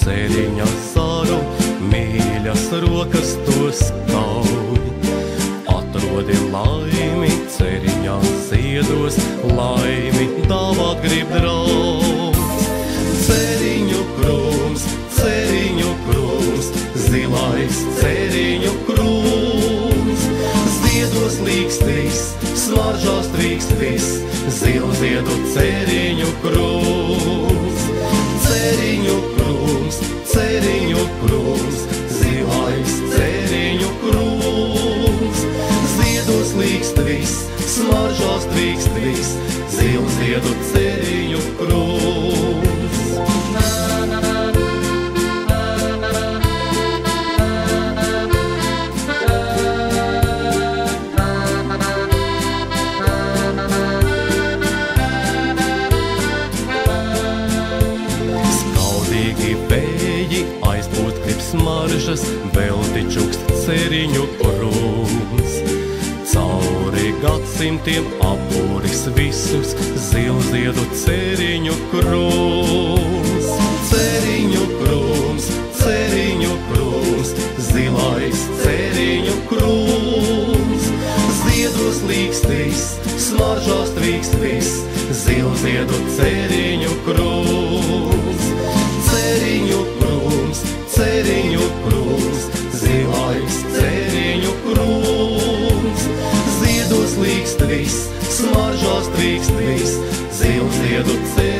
ceriņa saru, mīļas rokas tos kauj. Atrodi laimi, ceriņā ziedos, laimi dāvāt grib draugs. Ceriņu krūms, zilais ceriņu krūms. Ziedos līkstīs, smaržās trīkstīs, zilu ziedu ceriņu krūms. Ceriņu krūms, zilais ceriņu krūms. Ziedos līkstīs, smaržās trīkstīs, zilu ziedu ceriņu krūms. Aizpūt grib smaržas, velti čukst ceriņu krūms. Cauri gadsimtiem apūris visus, zilziedu ceriņu krūms. Ceriņu krūms, zilais ceriņu krūms. Ziedos līkstīs, smaržās trīkstīs, zilziedu ceriņu krūms. Ceriņu krūms, zilais ceriņu krūms. Ziedos līkstīs, smaržās trīkstīs, zilu ziedu ceriņu krūms.